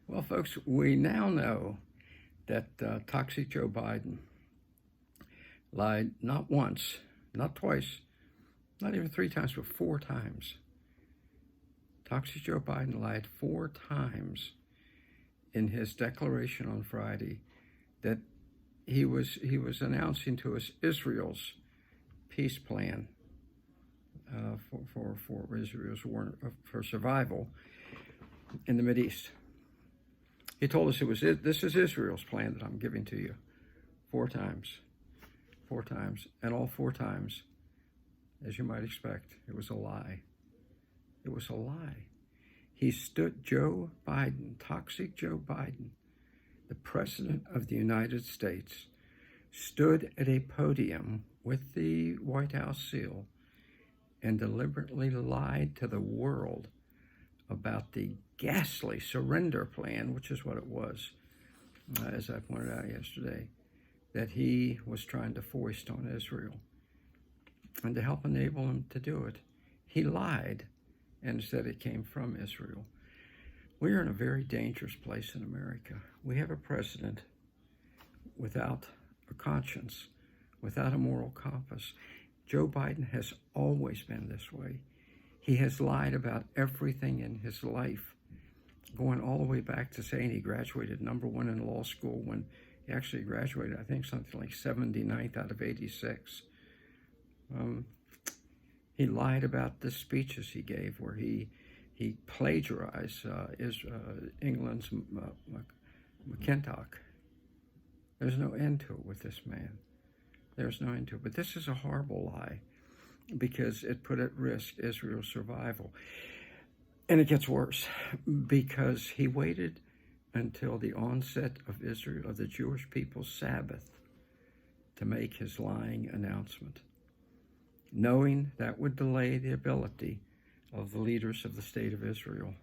Well, folks, we now know that Toxic Joe Biden lied not once, not twice, not even three times, but four times. Toxic Joe Biden lied four times in his declaration on Friday that he was announcing to us Israel's peace plan for Israel's war for survival in the Mideast. He told us this is Israel's plan that I'm giving to you. Four times, and all four times, as you might expect, it was a lie. It was a lie. He stood, Joe Biden, Toxic Joe Biden, the President of the United States, stood at a podium with the White House seal and deliberately lied to the world about the ghastly surrender plan, which is what it was, as I pointed out yesterday, that he was trying to foist on Israel. And to help enable him to do it, he lied and said it came from Israel. We are in a very dangerous place in America. We have a president without a conscience, without a moral compass. Joe Biden has always been this way. He has lied about everything in his life, going all the way back to saying he graduated #1 in law school when he actually graduated, I think, something like 79th out of 86. He lied about the speeches he gave where he plagiarized England's McClintock. There's no end to it with this man. There's no end to it. But this is a horrible lie because it put at risk Israel's survival. And it gets worse because he waited until the onset of Israel, of the Jewish people's Sabbath, to make his lying announcement, knowing that would delay the ability of the leaders of the state of Israel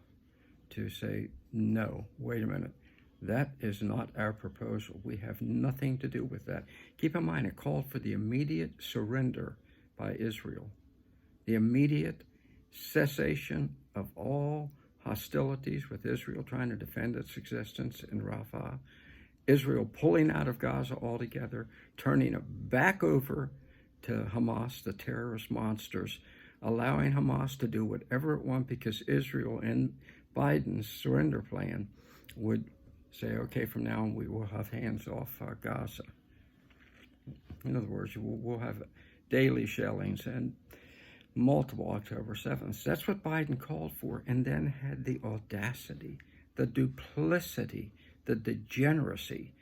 to say, no, wait a minute, that is not our proposal. We have nothing to do with that. Keep in mind, it called for the immediate surrender by Israel, the immediate cessation of all hostilities with Israel trying to defend its existence in Rafah, Israel pulling out of Gaza altogether, turning it back over to Hamas, the terrorist monsters, allowing Hamas to do whatever it wants because Israel and Biden's surrender plan would say, okay, from now on we will have hands off Gaza. In other words, we'll have daily shellings and multiple October 7th. That's what Biden called for, and then had the audacity, the duplicity, the degeneracy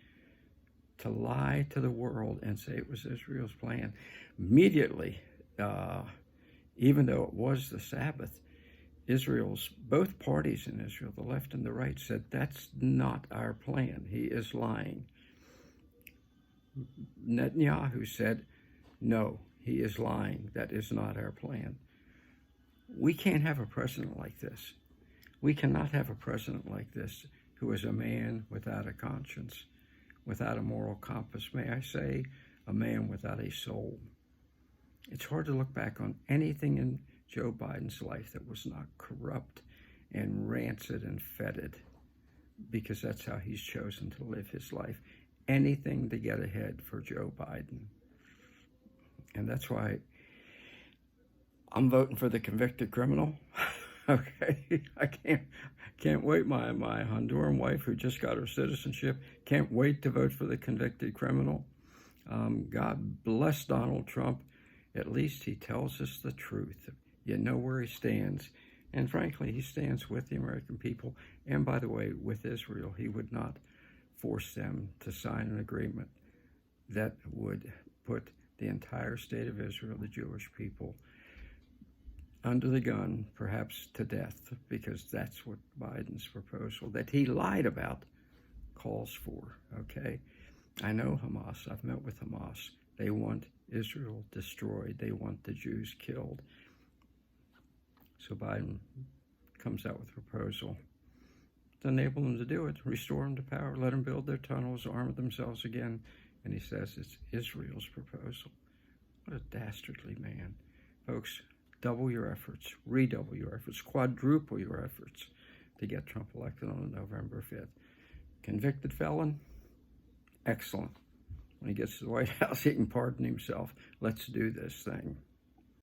to lie to the world and say it was Israel's plan. Immediately, even though it was the Sabbath, both parties in Israel, the left and the right, said that's not our plan. He is lying. Netanyahu said, no, he is lying. That is not our plan. We can't have a president like this. We cannot have a president like this who is a man without a conscience, without a moral compass. May I say, a man without a soul. It's hard to look back on anything in Joe Biden's life that was not corrupt and rancid and fetid, because that's how he's chosen to live his life. Anything to get ahead for Joe Biden. And that's why I'm voting for the convicted criminal. Okay, I can't wait. My Honduran wife, who just got her citizenship, can't wait to vote for the convicted criminal. God bless Donald Trump. At least he tells us the truth. You know where he stands. And frankly, he stands with the American people. And by the way, with Israel, he would not force them to sign an agreement that would put the entire state of Israel, the Jewish people, under the gun, perhaps to death, because that's what Biden's proposal that he lied about calls for, okay? I know Hamas. I've met with Hamas. They want Israel destroyed. They want the Jews killed. So Biden comes out with a proposal to enable them to do it, restore them to power, let them build their tunnels, arm themselves again. And he says it's Israel's proposal. What a dastardly man. Folks, double your efforts, redouble your efforts, quadruple your efforts to get Trump elected on November 5th. Convicted felon? Excellent. When he gets to the White House, he can pardon himself. Let's do this thing.